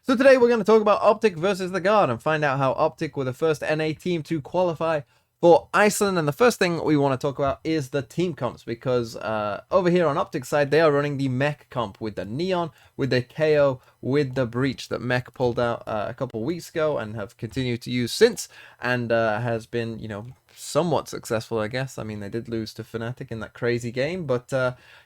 So today we're going to talk about OpTic versus the Guard and find out how OpTic were the first NA team to qualify for Iceland. And the first thing we want to talk about is the team comps, because over here on OpTic side, they are running the mech comp with the Neon, with the KO, with the Breech that mech pulled out a couple weeks ago and have continued to use since, and has been, somewhat successful, I guess. I mean, they did lose to Fnatic in that crazy game, but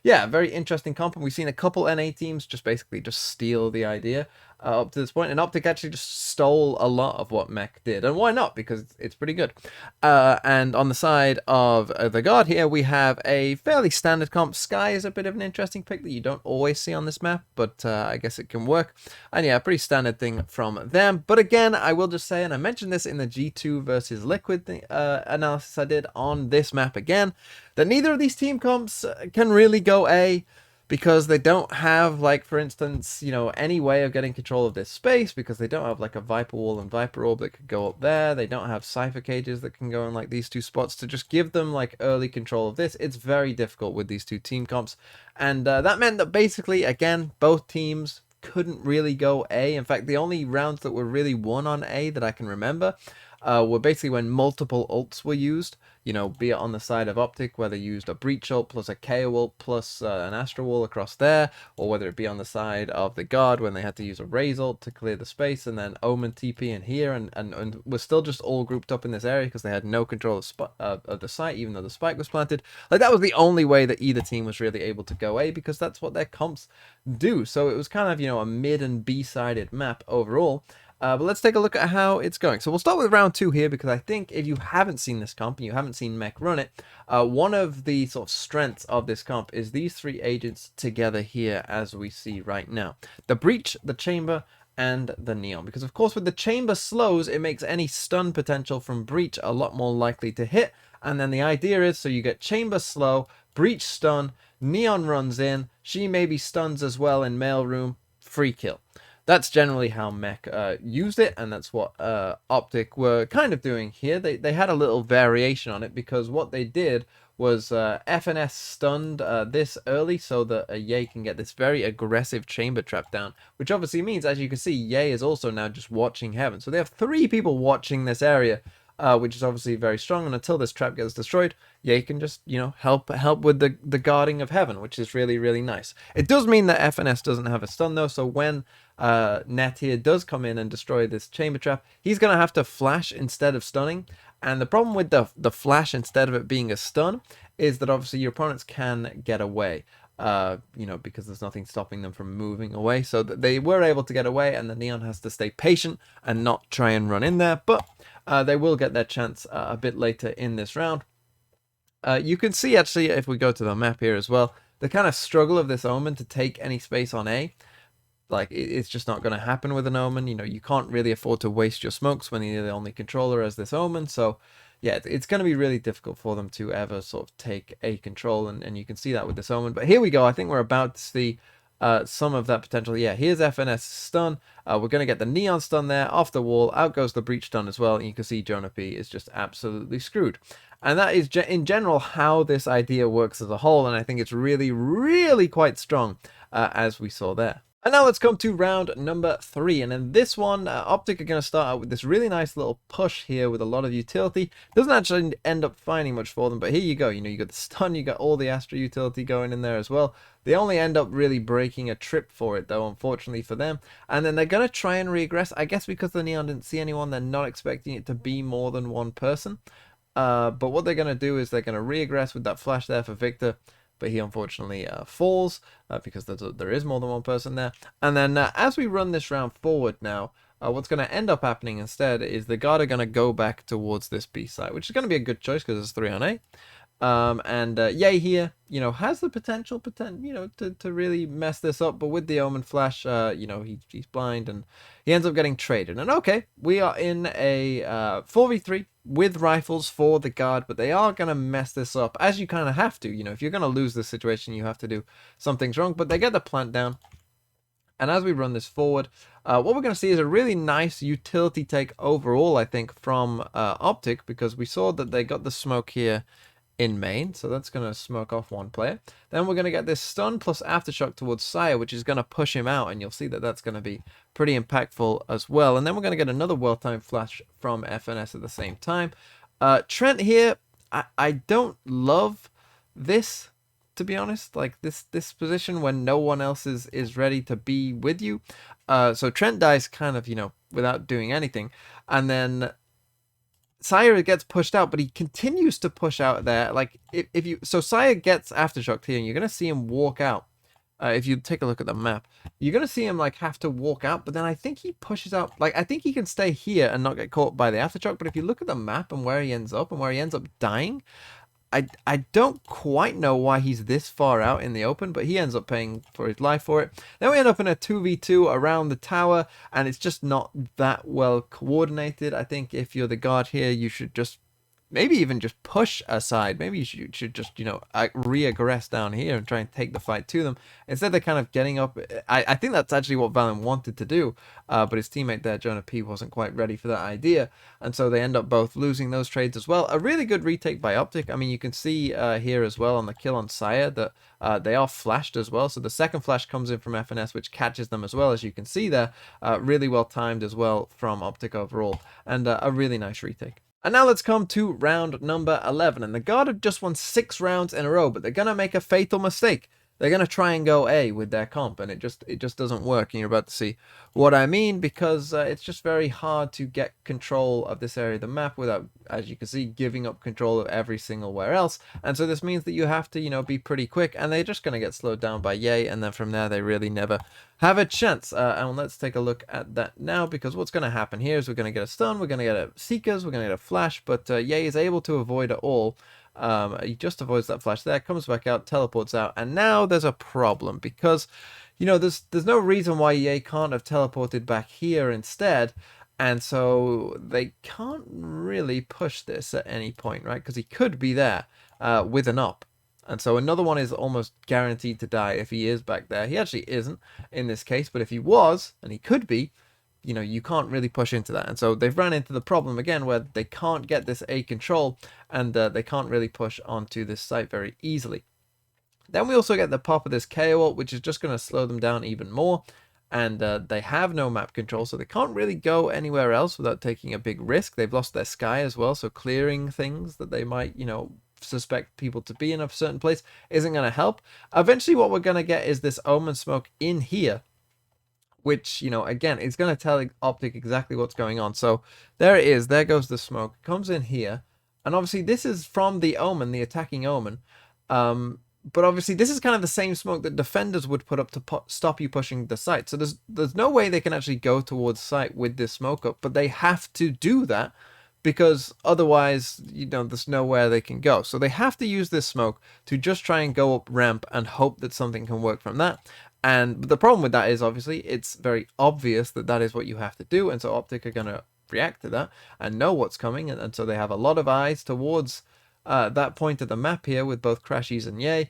yeah, very interesting comp. And we've seen a couple NA teams basically steal the idea up to this point, and OpTic actually just stole a lot of what mech did, and why not, because it's pretty good. And on the side of the Guard here, we have a fairly standard comp. Sky is a bit of an interesting pick that you don't always see on this map, but I guess it can work. And yeah, pretty standard thing from them. But again, I will just say, and I mentioned this in the G2 versus Liquid analysis I did on this map again, that neither of these team comps can really go A, because they don't have, like, for instance, any way of getting control of this space, because they don't have, like, a Viper Wall and Viper Orb that could go up there. They don't have Cypher Cages that can go in, like, these two spots to just give them, like, early control of this. It's very difficult with these two team comps. And that meant that basically, again, both teams couldn't really go A. In fact, the only rounds that were really won on A that I can remember were basically when multiple ults were used, be it on the side of OpTic, where they used a Breach ult plus a KO ult plus an Astra Wall across there, or whether it be on the side of the Guard when they had to use a Raze ult to clear the space, and then Omen TP in here, and we're still just all grouped up in this area because they had no control of the site, even though the spike was planted. Like, that was the only way that either team was really able to go A, because that's what their comps do. So it was kind of, a mid and B-sided map overall. But let's take a look at how it's going. So we'll start with round 2 here, because I think if you haven't seen this comp and you haven't seen mech run it, one of the sort of strengths of this comp is these three agents together here, as we see right now. The Breach, the Chamber, and the Neon. Because of course with the Chamber slows, it makes any stun potential from Breach a lot more likely to hit. And then the idea is, so you get Chamber slow, Breach stun, Neon runs in, she maybe stuns as well in mailroom, free kill. That's generally how mech used it, and that's what OpTic were kind of doing here. They had a little variation on it, because what they did was FNS stunned this early so that Ye can get this very aggressive chamber trap down, which obviously means, as you can see, Ye is also now just watching heaven. So they have 3 people watching this area, which is obviously very strong, and until this trap gets destroyed, Ye can just, help with the guarding of heaven, which is really, really nice. It does mean that FNS doesn't have a stun, though, so when Net here does come in and destroy this chamber trap, he's going to have to flash instead of stunning. And the problem with the flash instead of it being a stun is that obviously your opponents can get away, because there's nothing stopping them from moving away. So they were able to get away, and the Neon has to stay patient and not try and run in there. But they will get their chance a bit later in this round. You can see, actually, if we go to the map here as well, the kind of struggle of this Omen to take any space on A. Like, it's just not going to happen with an Omen. You can't really afford to waste your smokes when you're the only controller as this Omen. So, yeah, it's going to be really difficult for them to ever sort of take A control, and you can see that with this Omen. But here we go. I think we're about to see some of that potential. Yeah, here's FNS stun. We're going to get the Neon stun there, off the wall. Out goes the Breach stun as well, and you can see Jonah P is just absolutely screwed. And that is, in general, how this idea works as a whole, and I think it's really, really quite strong, as we saw there. And now let's come to round number 3, and in this one, OpTic are going to start out with this really nice little push here with a lot of utility. Doesn't actually end up finding much for them, but here you go. You got the stun, you got all the Astra utility going in there as well. They only end up really breaking a trip for it, though, unfortunately for them. And then they're going to try and regress. I guess because the Neon didn't see anyone, they're not expecting it to be more than one person. But what they're going to do is they're going to regress with that flash there for Victor. But he unfortunately falls because there is more than one person there. And then as we run this round forward now, what's going to end up happening instead is the Guard are going to go back towards this B site, which is going to be a good choice because it's 3 on A. And Ye here, has the potential, to really mess this up. But with the Omen flash, he's blind and he ends up getting traded. And okay, we are in a 4v3 with rifles for the Guard, but they are going to mess this up, as you kind of have to. If you're going to lose this situation, you have to do some things wrong. But they get the plant down. And as we run this forward, what we're going to see is a really nice utility take overall, I think, from OpTic, because we saw that they got the smoke here in main, so that's going to smoke off one player. Then we're going to get this stun plus aftershock towards Sire, which is going to push him out, and you'll see that that's going to be pretty impactful as well. And then we're going to get another well-timed flash from FNS at the same time. Trent here, I don't love this, to be honest, like this position when no one else is ready to be with you. So Trent dies kind of, you know, without doing anything, and then Sire gets pushed out, but he continues to push out there. Like if you, so Sire gets aftershocked here, and you're gonna see him walk out. If you take a look at the map, you're gonna see him like have to walk out, but then I think he pushes out. Like I think he can stay here and not get caught by the aftershock. But if you look at the map and where he ends up dying, I don't quite know why he's this far out in the open, but he ends up paying for his life for it. Then we end up in a 2v2 around the tower, and it's just not that well coordinated. I think if you're the guard here, you should just maybe even just push aside. Maybe you should just, you know, re-aggress down here and try and take the fight to them. Instead, they're kind of getting up. I think that's actually what Valorant wanted to do, but his teammate there, Jonah P, wasn't quite ready for that idea. And so they end up both losing those trades as well. A really good retake by OpTic. I mean, you can see here as well on the kill on Sire that they are flashed as well. So the second flash comes in from FNS, which catches them as well, as you can see there. Really well timed as well from OpTic overall, and a really nice retake. And now let's come to round number 11. And the Guard have just won 6 rounds in a row, but they're going to make a fatal mistake. They're going to try and go A with their comp, and it just doesn't work. And you're about to see what I mean, because it's just very hard to get control of this area of the map without, as you can see, giving up control of every single where else. And so this means that you have to, you know, be pretty quick, and they're just going to get slowed down by Ye, and then from there they really never have a chance. And let's take a look at that now, because what's going to happen here is we're going to get a stun, we're going to get a Seekers, we're going to get a flash, but Ye is able to avoid it all. He just avoids that flash there, comes back out, teleports out, and now there's a problem, because, you know, there's no reason why Ye can't have teleported back here instead, and so they can't really push this at any point, right? Because he could be there with an up. And so another one is almost guaranteed to die if he is back there. He actually isn't in this case, but if he was, and he could be, you know, you can't really push into that. And so they've run into the problem again where they can't get this A control, and they can't really push onto this site very easily. Then we also get the pop of this KO ult, which is just going to slow them down even more. And they have no map control, so they can't really go anywhere else without taking a big risk. They've lost their sky as well, so clearing things that they might, you know, suspect people to be in a certain place isn't going to help. Eventually what we're going to get is this Omen smoke in here, which, you know, again, is going to tell OpTic exactly what's going on. So there it is. There goes the smoke. It comes in here. And obviously this is from the Omen, the attacking Omen. But obviously this is kind of the same smoke that defenders would put up to stop you pushing the site. So there's no way they can actually go towards site with this smoke up. But they have to do that, because otherwise, you know, there's nowhere they can go. So they have to use this smoke to just try and go up ramp and hope that something can work from that. And the problem with that is, obviously, it's very obvious that that is what you have to do. And so OpTic are going to react to that and know what's coming. And so they have a lot of eyes towards that point of the map here with both Crashies and Ye.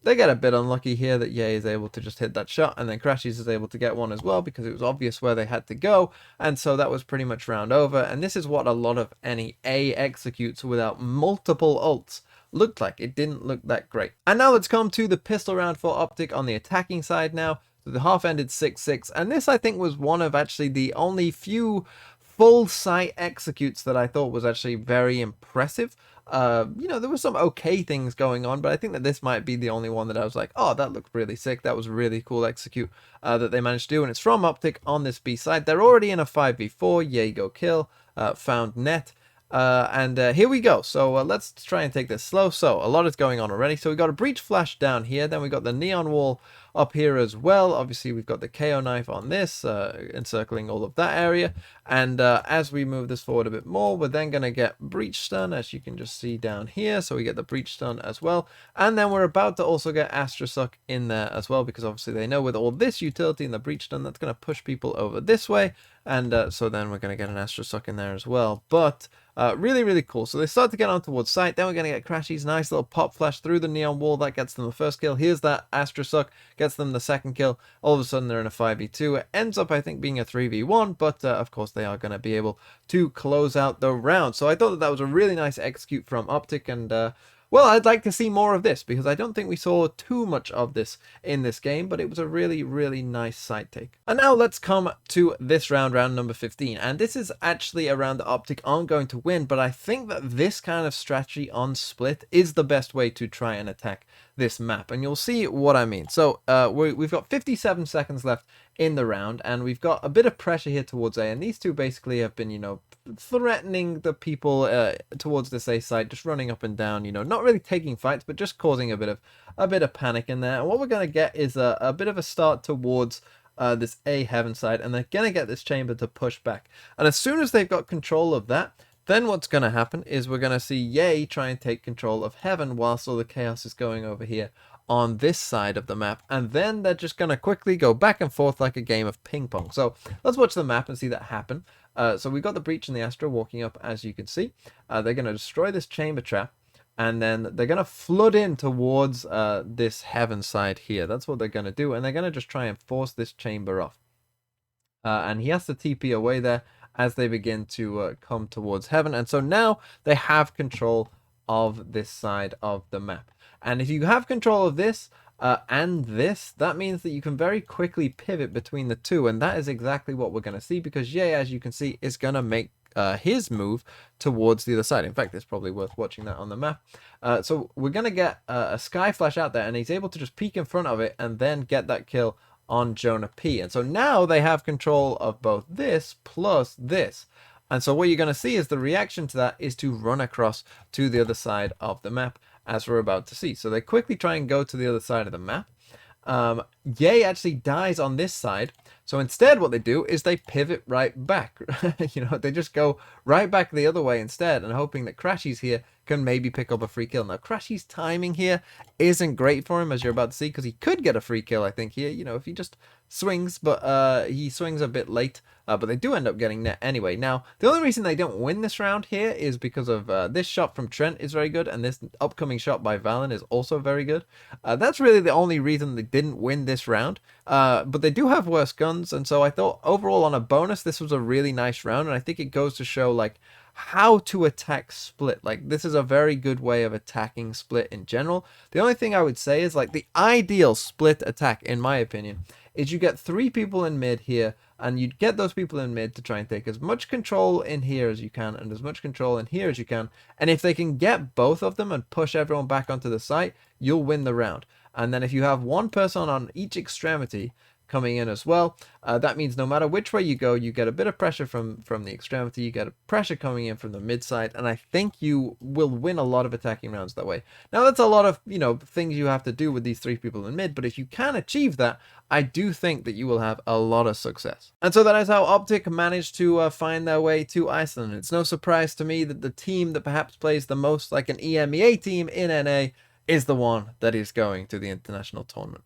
They get a bit unlucky here that Ye is able to just hit that shot, and then Crashies is able to get one as well, because it was obvious where they had to go. And so that was pretty much round over. And this is what a lot of any A executes without multiple ults looked like. It didn't look that great. And now let's come to the pistol round for OpTic on the attacking side now. So the half ended 6-6, and this I think was one of actually the only few full site executes that I thought was actually very impressive. You know, there were some okay things going on, but I think that this might be the only one that I was like, oh, that looked really sick. That was really cool execute that they managed to do, and it's from OpTic on this B side. They're already in a 5v4. Yay, go kill. Found net. And here we go. So let's try and take this slow. So a lot is going on already. So we got a breach flash down here. Then we got the neon wall up here as well. Obviously we've got the KO knife on this, encircling all of that area. And as we move this forward a bit more, we're then going to get breech stun, as you can just see down here. So we get the breech stun as well. And then we're about to also get Astra Suck in there as well, because obviously they know with all this utility and the breech stun, that's going to push people over this way. And so then we're going to get an Astra Suck in there as well. But really, really cool. So they start to get on towards site. Then we're going to get Crashies. Nice little pop flash through the neon wall. That gets them the first kill. Here's that Astra Suck. Gets them the second kill. All of a sudden, they're in a 5v2. It ends up, I think, being a 3v1. But, of course, they are going to be able to close out the round. So I thought that that was a really nice execute from OpTic. And well, I'd like to see more of this, because I don't think we saw too much of this in this game, but it was a really, really nice side take. And now let's come to this round, round number 15. And this is actually a round that OpTic aren't going to win, but I think that this kind of strategy on split is the best way to try and attack this map. And you'll see what I mean. So we've got 57 seconds left in the round, and we've got a bit of pressure here towards A, and these two basically have been, you know, threatening the people towards this A side, just running up and down, you know, not really taking fights, but just causing a bit of panic in there. And what we're going to get is a bit of a start towards this A heaven side, and they're going to get this chamber to push back. And as soon as they've got control of that, then what's going to happen is we're going to see Yay try and take control of heaven whilst all the chaos is going over here on this side of the map, and then they're just going to quickly go back and forth like a game of ping pong. So let's watch the map and see that happen. So we've got the Breach and the Astra walking up, as you can see. They're going to destroy this chamber trap, and then they're going to flood in towards this heaven side here. That's what they're going to do, and they're going to just try and force this chamber off. And he has to TP away there as they begin to come towards heaven. And so now they have control of this side of the map. And if you have control of this and this, that means that you can very quickly pivot between the two. And that is exactly what we're going to see, because Ye, as you can see, is going to make his move towards the other side. In fact, it's probably worth watching that on the map. So we're going to get a Sky Flash out there, and he's able to just peek in front of it and then get that kill on Jonah P. And so now they have control of both this plus this. And so what you're going to see is the reaction to that is to run across to the other side of the map, as we're about to see. So they quickly try and go to the other side of the map. Ye actually dies on this side. So instead what they do is they pivot right back. You know, they just go right back the other way instead, and hoping that Crashy's here can maybe pick up a free kill. Now Crashy's timing here isn't great for him, as you're about to see, because he could get a free kill, I think, here, you know, if he just swings, but he swings a bit late. But they do end up getting net anyway. Now, the only reason they don't win this round here is because of this shot from Trent is very good, and this upcoming shot by Valen is also very good. That's really the only reason they didn't win this round. But they do have worse guns, and so I thought overall on a bonus, this was a really nice round, and I think it goes to show, like, how to attack split. Like, this is a very good way of attacking split in general. The only thing I would say is, like, the ideal split attack, in my opinion, is you get 3 people in mid here, and you get those people in mid to try and take as much control in here as you can, and as much control in here as you can. And if they can get both of them and push everyone back onto the site, you'll win the round. And then if you have one person on each extremity coming in as well, that means no matter which way you go, you get a bit of pressure from the extremity, you get a pressure coming in from the mid side, and I think you will win a lot of attacking rounds that way. Now that's a lot of, you know, things you have to do with these 3 people in mid, but if you can achieve that, I do think that you will have a lot of success. And so that is how OpTic managed to find their way to Iceland. It's no surprise to me that the team that perhaps plays the most like an EMEA team in NA is the one that is going to the international tournament.